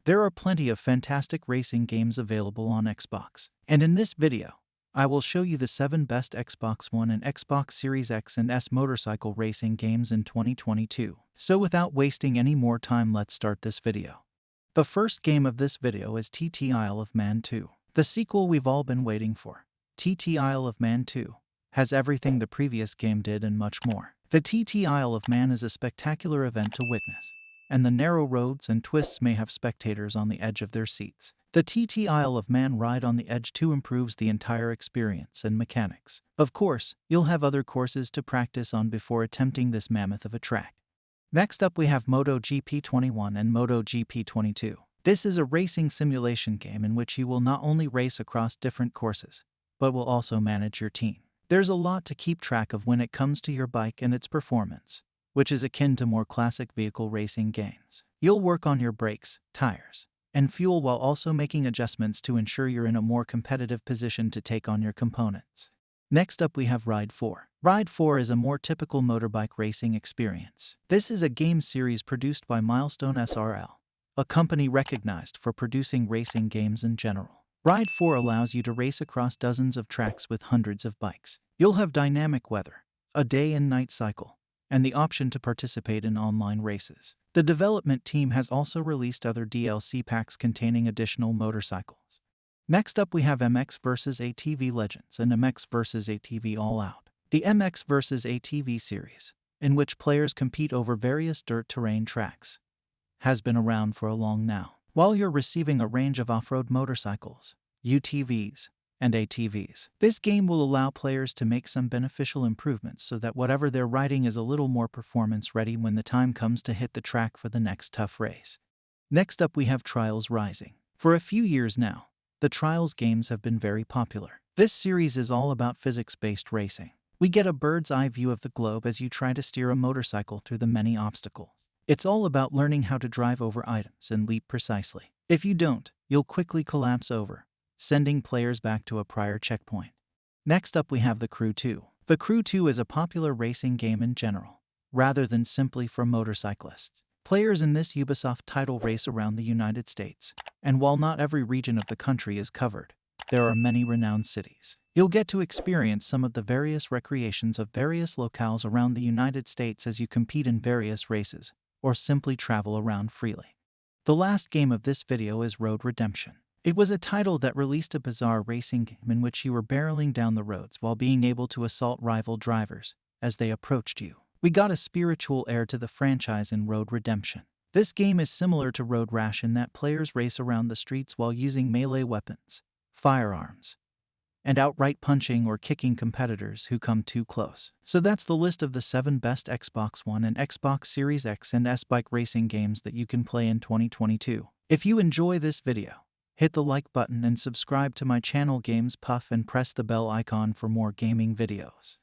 There are plenty of fantastic racing games available on Xbox. And in this video, I will show you the 7 best Xbox One and Xbox Series X and S motorcycle racing games in 2022. So without wasting any more time, let's start this video. The first game of this video is TT Isle of Man 2. The sequel we've all been waiting for. TT Isle of Man 2 has everything the previous game did and much more. The TT Isle of Man is a spectacular event to witness, and the narrow roads and twists may have spectators on the edge of their seats. The TT Isle of Man Ride on the Edge 2 improves the entire experience and mechanics. Of course, you'll have other courses to practice on before attempting this mammoth of a track. Next up we have MotoGP 21 and MotoGP 22. This is a racing simulation game in which you will not only race across different courses, but will also manage your team. There's a lot to keep track of when it comes to your bike and its performance, which is akin to more classic vehicle racing games. You'll work on your brakes, tires, and fuel while also making adjustments to ensure you're in a more competitive position to take on your components. Next up we have Ride 4. Ride 4 is a more typical motorbike racing experience. This is a game series produced by Milestone SRL, a company recognized for producing racing games in general. Ride 4 allows you to race across dozens of tracks with hundreds of bikes. You'll have dynamic weather, a day and night cycle, and the option to participate in online races. The development team has also released other DLC packs containing additional motorcycles. Next up we have MX vs ATV Legends and MX vs ATV All Out. The MX vs ATV series, in which players compete over various dirt terrain tracks, has been around for a long now. While you're receiving a range of off-road motorcycles, UTVs, and ATVs. This game will allow players to make some beneficial improvements so that whatever they're riding is a little more performance-ready when the time comes to hit the track for the next tough race. Next up we have Trials Rising. For a few years now, the Trials games have been very popular. This series is all about physics-based racing. We get a bird's-eye view of the globe as you try to steer a motorcycle through the many obstacles. It's all about learning how to drive over items and leap precisely. If you don't, you'll quickly collapse over, sending players back to a prior checkpoint. Next up we have The Crew 2. The Crew 2 is a popular racing game in general, rather than simply for motorcyclists. Players in this Ubisoft title race around the United States, and while not every region of the country is covered, there are many renowned cities. You'll get to experience some of the various recreations of various locales around the United States as you compete in various races, or simply travel around freely. The last game of this video is Road Redemption. It was a title that released a bizarre racing game in which you were barreling down the roads while being able to assault rival drivers as they approached you. We got a spiritual heir to the franchise in Road Redemption. This game is similar to Road Rash in that players race around the streets while using melee weapons, firearms, and outright punching or kicking competitors who come too close. So that's the list of the 7 best Xbox One and Xbox Series X and S bike racing games that you can play in 2022. If you enjoy this video, hit the like button and subscribe to my channel Games Puff and press the bell icon for more gaming videos.